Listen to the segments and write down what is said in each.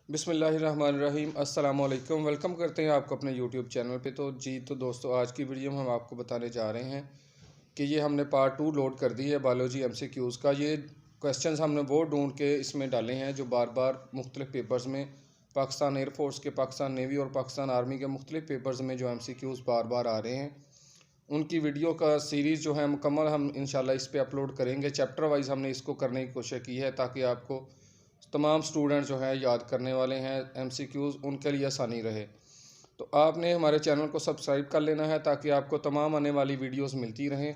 बिस्मिल्लाहिर्रहमानिर्रहीम अस्सलामुअलैकुम। वेलकम करते हैं आपको अपने यूट्यूब चैनल पे। तो दोस्तों, आज की वीडियो में हम आपको बताने जा रहे हैं कि ये हमने पार्ट 2 लोड कर दी है बायोलॉजी एमसीक्यूज़ का। ये क्वेश्चंस हमने वो ढूंढ के इसमें डाले हैं जो बार बार मुख्तलिफ पेपर्स में, पाकिस्तान एयरफोर्स के, पाकिस्तान नेवी और पाकिस्तान आर्मी के मुख्तलिफ पेपर्स में जो एमसीक्यूज़ बार बार आ रहे हैं, उनकी वीडियो का सीरीज़ जो है मुकम्मल हम इंशाल्लाह इस पर अपलोड करेंगे। चैप्टर वाइज हमने इसको करने की कोशिश की है ताकि आपको तमाम स्टूडेंट जो है याद करने वाले हैं एमसीक्यूज़, उनके लिए आसानी रहे। तो आपने हमारे चैनल को सब्सक्राइब कर लेना है ताकि आपको तमाम आने वाली वीडियोस मिलती रहें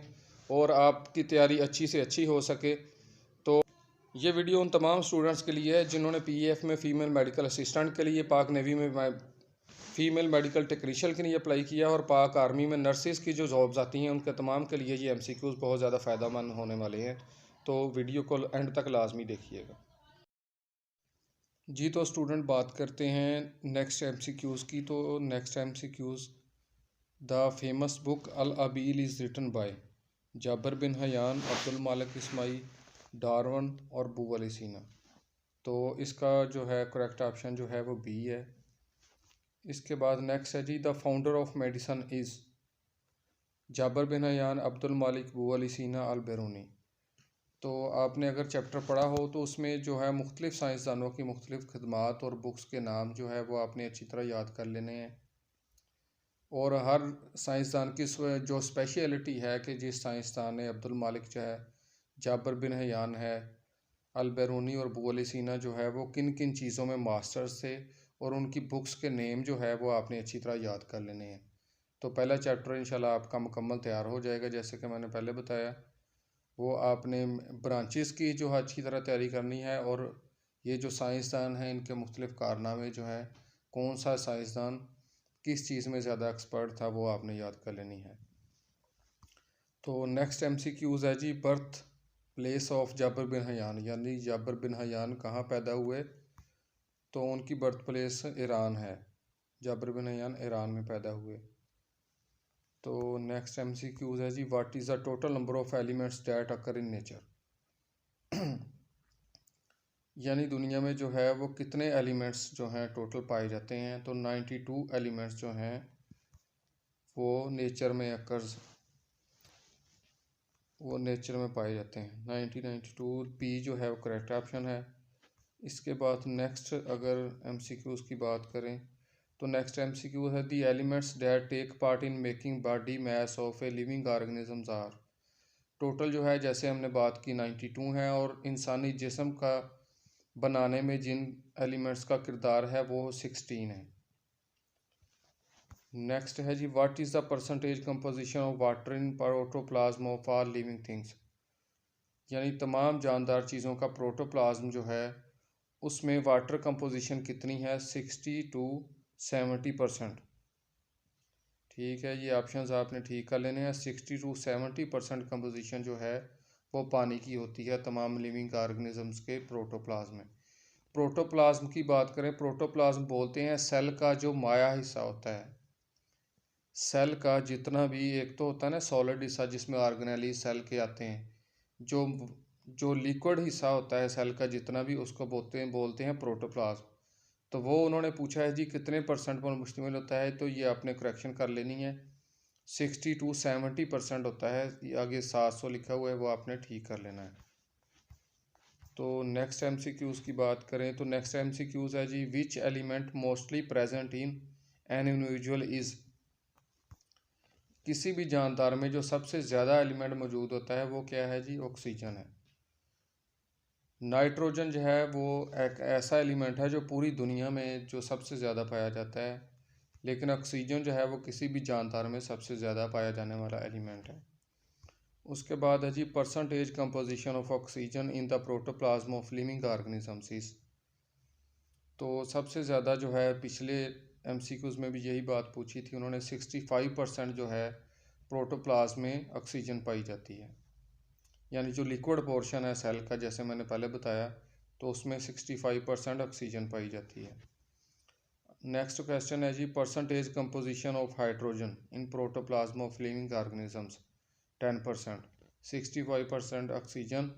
और आपकी तैयारी अच्छी से अच्छी हो सके। तो ये वीडियो उन तमाम स्टूडेंट्स के लिए है जिन्होंने पीएएफ में फ़ीमेल मेडिकल असिस्टेंट के लिए, पाक नेवी में फ़ीमेल मेडिकल टेक्नीशियन के लिए अप्लाई किया और पाक आर्मी में नर्सिस की जो जॉब्स आती हैं उनके तमाम के लिए ये एमसीक्यूज़ बहुत ज़्यादा फ़ायदेमंद होने वाले हैं। तो वीडियो को एंड तक लाजमी देखिएगा। जी, तो स्टूडेंट बात करते हैं नेक्स्ट एमसीक्यूज़ की। तो next MCQs, the famous book अल अबील is written by Jabir bin Hayyan, Abdul Malik इस्माई, डार्विन और बू अली सीना। तो इसका जो है करेक्ट ऑप्शन जो है वो बी है। इसके बाद नेक्स्ट है जी, the founder of medicine is Jabir bin Hayyan, Abdul Malik, Bu Ali सीना, अल बेरूनी। तो आपने अगर चैप्टर पढ़ा हो तो उसमें जो है मुख्तलिफ़ साइंसदानों की मुख्तलिफ़ खदमात और बुक्स के नाम जो है वो आपने अच्छी तरह याद कर लेने हैं। और हर साइंसदान की जो स्पेशलिटी है कि जिस साइंसदान ने, अब्दुल मालिक जो है, जाबर बिन हयान है, अल बेरूनी और बू अली सीना जो है वो किन किन चीज़ों में मास्टर्स थे, और उनकी बुक्स के नेम जो है वो आपने अच्छी तरह याद कर लेने हैं। तो पहला चैप्टर इंशाल्लाह आपका मुकम्मल तैयार हो जाएगा। जैसे कि मैंने पहले बताया, वो आपने ब्रांचेस की जो है अच्छी तरह तैयारी करनी है, और ये जो साइंसदान हैं इनके मुख्तलिफ़ कारनामे जो हैं, कौन सा साइंसदान किस चीज़ में ज़्यादा एक्सपर्ट था, वो आपने याद कर लेनी है। तो नेक्स्ट एमसीक्यूज़ है जी, birth place of Jabir bin Hayyan, यानी जाबर बिन हयान कहाँ पैदा हुए। तो उनकी बर्थ प्लेस ईरान है। जाबर बिन हयान ईरान में पैदा हुए। तो नेक्स्ट एमसीक्यूज़ है जी, what is the total number of elements that occur in nature. यानी दुनिया में जो है वो कितने एलिमेंट्स जो हैं टोटल पाए जाते हैं। तो 92 एलिमेंट्स जो हैं वो नेचर में पाए जाते हैं। 92 पी जो है वो करेक्ट ऑप्शन है। इसके बाद नेक्स्ट अगर एमसीक्यूज़ की बात करें तो नेक्स्ट एमसीक्यू है, the elements that take part in making body mass of a living organisms are. Total जो है, जैसे हमने बात की, 92 है, और इंसानी जिस्म का बनाने में जिन एलिमेंट्स का किरदार है वो 16 है। नेक्स्ट है जी, what is the percentage composition of water in protoplasm of all living things. यानी तमाम जानदार चीज़ों का प्रोटोप्लाज्म जो है उसमें वाटर कंपोजिशन कितनी है। 60 to 70%। ठीक है, ये ऑप्शंस आपने ठीक कर लेने हैं। 60 to 70% कंपोजिशन जो है वो पानी की होती है तमाम लिविंग ऑर्गेनिजम्स के प्रोटोप्लाज्म में। प्रोटोप्लाज्म की बात करें, प्रोटोप्लाज्म बोलते हैं सेल का जो माया हिस्सा होता है। सेल का जितना भी, एक तो होता है ना सॉलिड हिस्सा जिसमें ऑर्गेनेली सेल के आते हैं, जो जो लिक्विड हिस्सा होता है सेल का जितना भी, उसको बोलते हैं प्रोटोप्लाज्म। तो वो उन्होंने पूछा है जी कितने परसेंट पर मुश्तमिल होता है, तो ये आपने करेक्शन कर लेनी है। 60 to 70% होता है। ये आगे 700 लिखा हुआ है, वो आपने ठीक कर लेना है। तो नेक्स्ट एमसीक्यूज़ की बात करें तो नेक्स्ट एमसीक्यूज़ है जी, which element mostly present in an individual is. किसी भी जानदार में जो सबसे ज़्यादा एलिमेंट मौजूद होता है वो क्या है जी, ऑक्सीजन है। नाइट्रोजन जो है वो एक ऐसा एलिमेंट है जो पूरी दुनिया में जो सबसे ज़्यादा पाया जाता है, लेकिन ऑक्सीजन जो है वो किसी भी जानदार में सबसे ज़्यादा पाया जाने वाला एलिमेंट है। उसके बाद है जी, percentage composition of oxygen in the protoplasm of living organisms is. तो सबसे ज़्यादा जो है, पिछले एमसीक्यूज़ में भी यही बात पूछी थी उन्होंने, 65% जो है प्रोटोप्लाज्म में ऑक्सीजन पाई जाती है। यानी जो लिक्विड पोर्शन है सेल का, जैसे मैंने पहले बताया, तो उसमें 65% ऑक्सीजन पाई जाती है। नेक्स्ट क्वेश्चन है जी, percentage composition of hydrogen in protoplasm of living organisms. 10%, 65% oxygen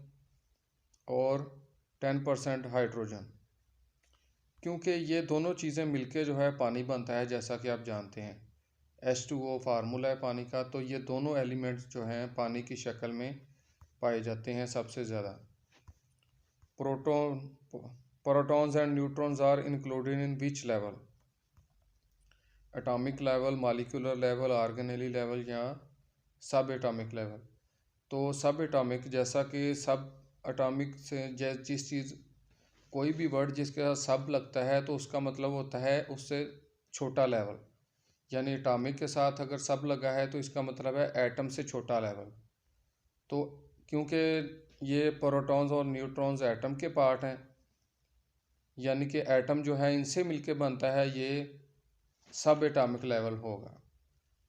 और 10% हाइड्रोजन। क्योंकि ये दोनों चीज़ें मिलके जो है पानी बनता है, जैसा कि आप जानते हैं H2O फार्मूला है पानी का। तो ये दोनों एलिमेंट्स जो हैं पानी की शक्ल में पाए जाते हैं सबसे ज़्यादा। Proton protons and neutrons are included in which level? Atomic level, molecular level, organelle level या सब एटॉमिक लेवल? तो सब एटॉमिक, जैसा कि सब एटॉमिक से जिस चीज़ कोई भी वर्ड जिसके साथ सब लगता है तो उसका मतलब होता है उससे छोटा लेवल। यानी एटॉमिक के साथ अगर सब लगा है तो इसका मतलब है एटम से छोटा लेवल। तो क्योंकि ये प्रोटॉन्स और न्यूट्रॉन्स एटम के पार्ट हैं, यानी कि एटम जो है इनसे मिलके बनता है, ये सब एटॉमिक लेवल होगा।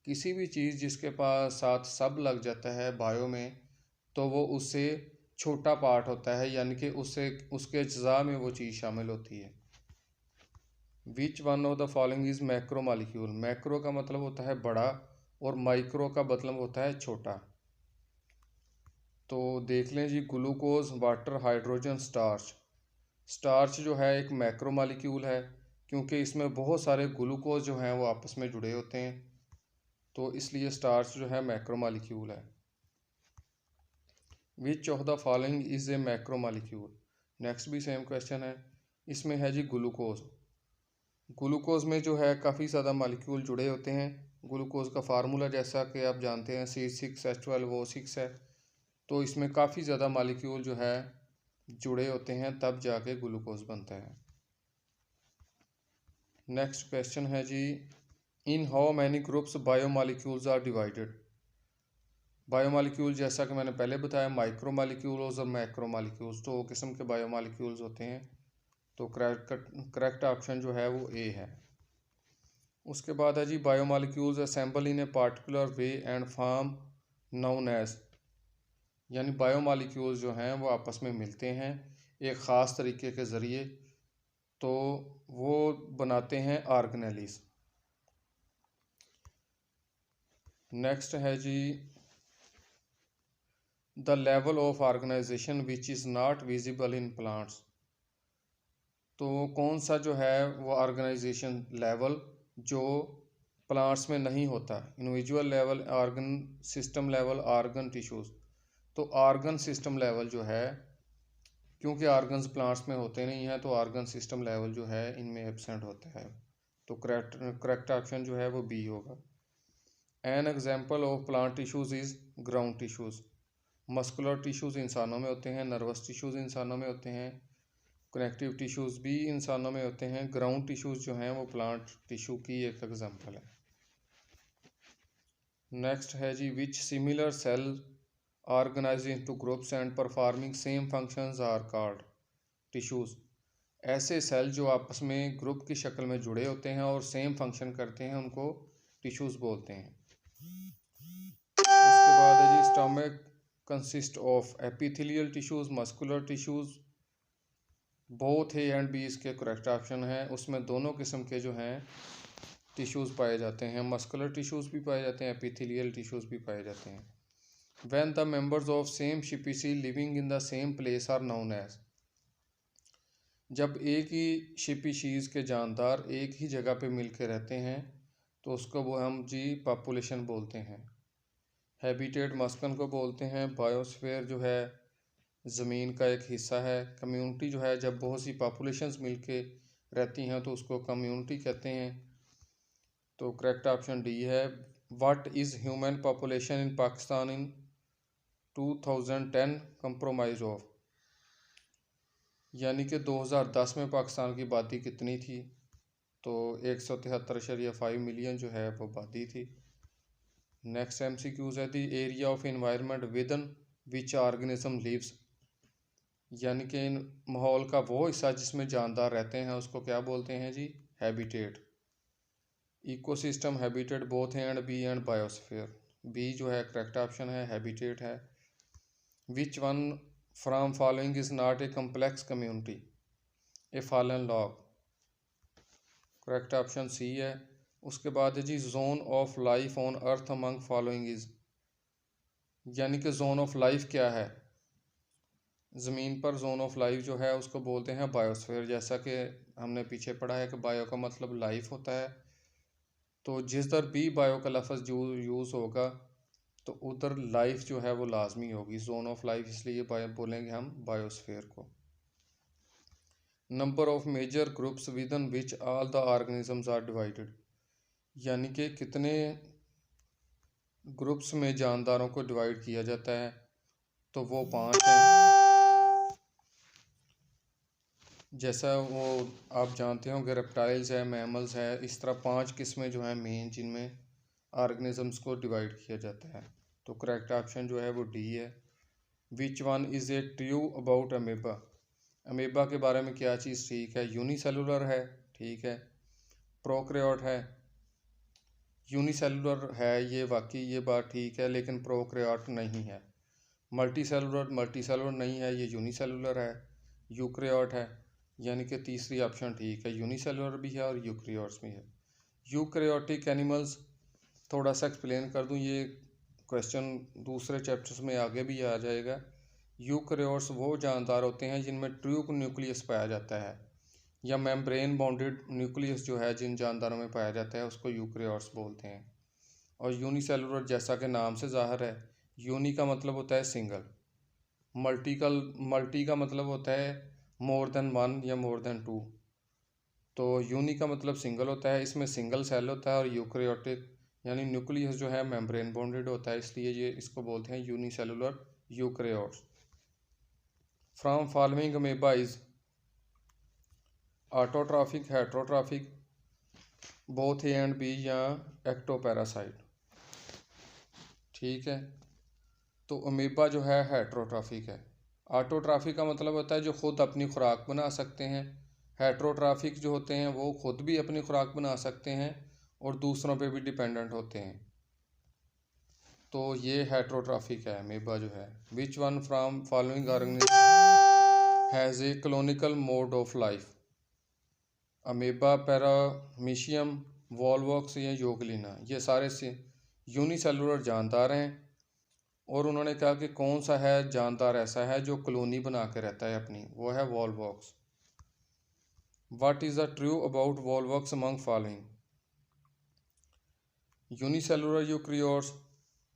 किसी भी चीज़ जिसके पास साथ सब लग जाता है बायो में, तो वो उससे छोटा पार्ट होता है, यानी कि उससे उसके अज्जा में वो चीज़ शामिल होती है। Which one of the following is macro molecule? Macro का मतलब होता है बड़ा और माइक्रो का मतलब होता है छोटा। तो देख लें जी, glucose, water, hydrogen, starch. Starch जो है एक मैक्रो मॉलिक्यूल है, क्योंकि इसमें बहुत सारे ग्लूकोज जो हैं वो आपस में जुड़े होते हैं, तो इसलिए स्टार्च जो है मैक्रो मॉलिक्यूल है। Which of the following is a macro molecule? Next भी सेम क्वेश्चन है। इसमें है जी ग्लूकोज। ग्लूकोज में जो है काफ़ी ज़्यादा मॉलिक्यूल जुड़े होते हैं। ग्लूकोज का फार्मूला जैसा कि आप जानते हैं C6H12O6 है। तो इसमें काफ़ी ज़्यादा मॉलिक्यूल जो है जुड़े होते हैं, तब जाके ग्लूकोज बनता है। नेक्स्ट क्वेश्चन है जी, in how many groups biomolecules are divided? Biomolecule जैसा कि मैंने पहले बताया, माइक्रो मॉलिक्यूल्स और मैक्रो मॉलिक्यूल्स, तो किस्म के बायोमॉलिक्यूल्स होते हैं। तो करेक्ट ऑप्शन जो है वो ए है। उसके बाद है जी, biomolecules assemble in a particular way and form known as. यानी बायोमॉलिक्यूल्स जो हैं वो आपस में मिलते हैं एक ख़ास तरीके के ज़रिए, तो वो बनाते हैं ऑर्गेनेलीज। नेक्स्ट है जी, the level of organization which is not visible in plants. तो कौन सा जो है वो ऑर्गेनाइजेशन लेवल जो प्लांट्स में नहीं होता? Individual level, organ system level, organ tissues. तो ऑर्गन सिस्टम लेवल जो है, क्योंकि ऑर्गन्स प्लांट्स में होते नहीं हैं, तो ऑर्गन सिस्टम लेवल जो है इनमें एब्सेंट होता है। तो करेक्ट ऑप्शन जो है वो बी होगा। An example of plant tissues is ground tissues. Muscular tissues इंसानों में होते हैं, नर्वस टिश्यूज़ इंसानों में होते हैं, कनेक्टिव टिश्यूज़ भी इंसानों में होते हैं। ग्राउंड टिश्यूज़ जो हैं वो प्लांट टिश्यू की एक एग्जाम्पल है। नेक्स्ट है जी, which similar cell organize into groups and performing same functions are called tissues. ऐसे सेल जो आपस में ग्रुप की शक्ल में जुड़े होते हैं और सेम फंक्शन करते हैं, उनको टिश्यूज़ बोलते हैं। उसके बाद है जी, stomach consist of epithelial tissues, muscular tissues. Both A and B इसके करेक्ट ऑप्शन है। उसमें दोनों किस्म के जो हैं टिश्यूज़ पाए जाते हैं, मस्कुलर टिश्यूज़ भी पाए जाते हैं, एपिथेलियल टिश्यूज़ भी पाए जाते हैं। When the members of same species living in the same place are known as. जब एक ही स्पीशीज़ के जानदार एक ही जगह पे मिल के रहते हैं, तो उसको वो हम जी पॉपुलेशन बोलते हैं। हैबिटेट मस्कन को बोलते हैं। बायोस्फीयर जो है ज़मीन का एक हिस्सा है। कम्युनिटी जो है जब बहुत सी पॉपुलेशंस मिल के रहती हैं तो उसको कम्युनिटी कहते हैं। तो करेक्ट ऑप्शन डी है। What is human population in Pakistan in 2010 compromise of? यानी कि 2010 में पाकिस्तान की आबादी कितनी थी? तो 173.5 मिलियन जो है वो आबादी थी। नेक्स्ट MCQs है the area of environment within which organism lives. यानी कि इन माहौल का वो हिस्सा जिसमें जानदार रहते हैं उसको क्या बोलते हैं जी? हैबिटेट। इकोसिस्टम, हैबिटेट बोथ हैं, and B and biosphere. B जो है करेक्ट ऑप्शन है, हैबिटेट है। Which one from following is not a complex community? A fallen log. Correct option C है। उसके बाद है जी, zone of life on earth among following is. यानी कि जोन ऑफ लाइफ क्या है? ज़मीन पर जोन ऑफ लाइफ जो है उसको बोलते हैं बायोस्फीयर। जैसा कि हमने पीछे पढ़ा है कि बायो का मतलब लाइफ होता है, तो जिधर भी बायो का लफ्ज़ यूज़ होगा तो उधर लाइफ जो है वो लाजमी होगी, जोन ऑफ लाइफ, इसलिए बायो बोलेंगे हम बायोस्फीयर को। Number of major groups within which all the organisms are divided, यानी कि कितने ग्रुप्स में जानदारों को डिवाइड किया जाता है, तो वो 5 हैं। जैसा वो आप जानते हो कि रेप्टाइल्स है, मैमल्स है, इस तरह 5 किस्में जो हैं मेन जिनमें ऑर्गेनिजम्स को डिवाइड किया जाता है। तो करेक्ट ऑप्शन जो है वो डी है। Which one is a true about amoeba, amoeba के बारे में क्या चीज़ ठीक है? यूनिसेलुलर है, ठीक है। प्रोकैरियोट है, यूनिसेलुलर है, ये वाकई ये बात ठीक है, लेकिन प्रोकैरियोट नहीं है। मल्टीसेलुलर नहीं है, ये यूनिसेलुलर है। यूकैरियोट है, यानी कि तीसरी ऑप्शन ठीक है, यूनिसेलुलर भी है और यूकैरियोट्स भी है। यूकैरियोटिक एनिमल्स थोड़ा सा एक्सप्लेन कर दूं, ये क्वेश्चन दूसरे चैप्टर्स में आगे भी आ जाएगा। यूकैरियोट्स वो जानदार होते हैं जिनमें ट्रू न्यूक्लियस पाया जाता है, या मेम्ब्रेन बाउंडेड न्यूक्लियस जो है जिन जानदारों में पाया जाता है उसको यूकैरियोट्स बोलते हैं। और यूनिसेलुलर जैसा कि नाम से ज़ाहिर है, यूनी का मतलब होता है सिंगल, मल्टी का मतलब होता है मोर देन वन या मोर देन टू। तो यूनी का मतलब सिंगल होता है, इसमें सिंगल सेल होता है, और यूकैरियोटिक यानी न्यूक्लियस जो है मेम्ब्रेन बाउंडेड होता है, इसलिए ये इसको बोलते हैं unicellular eukaryotes. From following amoeba is autotrophic, heterotrophic, both A and B, या एक्टोपैरासाइट। ठीक है, तो अमीबा जो है हेटरोट्रॉफिक है। ऑटोट्रॉफिक का मतलब होता है जो खुद अपनी खुराक बना सकते हैं। हेटरोट्रॉफिक जो होते हैं वो खुद भी अपनी खुराक बना सकते हैं और दूसरों पे भी डिपेंडेंट होते हैं। तो ये हेटरोट्रॉफिक है अमीबा जो है। Which one from following organism has a colonial mode of life? Amoeba, paramecium, volvox या योगलिना, ये सारे से यूनिसेलुलर जानदार हैं। और उन्होंने कहा कि कौन सा है जानदार ऐसा है जो कॉलोनी बना के रहता है अपनी, वो है Volvox. What is the true about Volvox among following? Unicellular eukaryotes,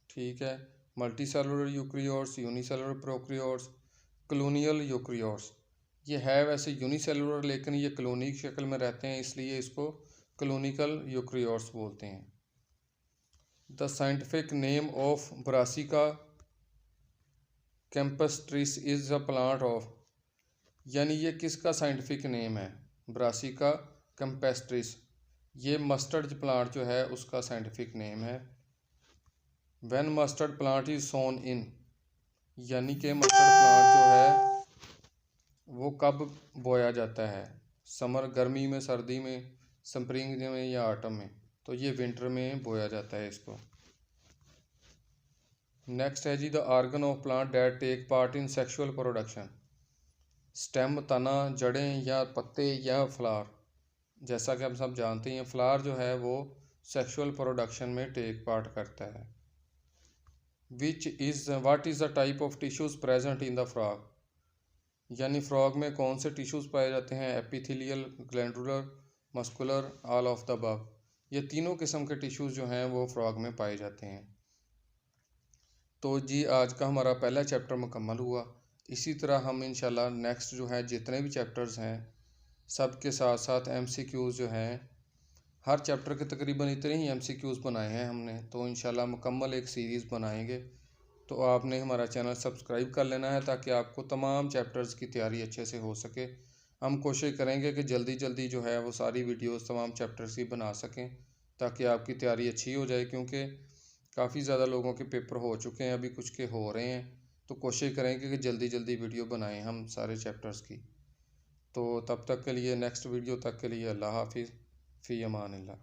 ठीक है, multicellular eukaryotes, unicellular prokaryotes, colonial eukaryotes. ये है वैसे यूनिसेलुलर, लेकिन ये कॉलोनी की शक्ल में रहते हैं, इसलिए इसको कॉलोनिकल यूकैरियोट्स बोलते हैं। The scientific name of Brassica campestris is a plant of, यानी ये किसका साइंटिफिक नेम है? ब्रासिका कैम्पस्ट्रिस, ये मस्टर्ड प्लांट जो है उसका साइंटिफिक नेम है। When mustard plant is sown in, यानी कि मस्टर्ड प्लांट जो है वो कब बोया जाता है? समर, गर्मी में, सर्दी में, स्प्रिंग में या ऑटम में? तो ये विंटर में बोया जाता है इसको। नेक्स्ट है जी, the organ of plant that take part in sexual production. Stem, तना, जड़ें या पत्ते या फ्लावर। जैसा कि हम सब जानते हैं फ्लावर जो है वो सेक्सुअल प्रोडक्शन में टेक पार्ट करता है। What is the type of tissues present in the frog, यानी फ्रॉग में कौन से टिश्यूज़ पाए जाते हैं? Epithelial, glandular, muscular, all of the above. ये तीनों किस्म के टिश्यूज़ जो हैं वो फ्रॉग में पाए जाते हैं। तो जी आज का हमारा पहला चैप्टर मुकम्मल हुआ। इसी तरह हम इंशाल्लाह नेक्स्ट जो है जितने भी चैप्टर्स हैं सब के साथ साथ MCQs जो हैं, हर चैप्टर के तकरीबन इतने ही MCQs बनाए हैं हमने, तो इंशाल्लाह मुकम्मल एक सीरीज़ बनाएंगे। तो आपने हमारा चैनल सब्सक्राइब कर लेना है ताकि आपको तमाम चैप्टर्स की तैयारी अच्छे से हो सके। हम कोशिश करेंगे कि जल्दी जल्दी जो है वो सारी वीडियोस तमाम चैप्टर्स की बना सकें ताकि आपकी तैयारी अच्छी हो जाए, क्योंकि काफ़ी ज़्यादा लोगों के पेपर हो चुके हैं, अभी कुछ के हो रहे हैं। तो कोशिश करेंगे कि जल्दी जल्दी वीडियो बनाएं हम सारे चैप्टर्स की। तो तब तक के लिए, नेक्स्ट वीडियो तक के लिए, अल्लाह हाफिज़, फ़ी अमान अल्लाह।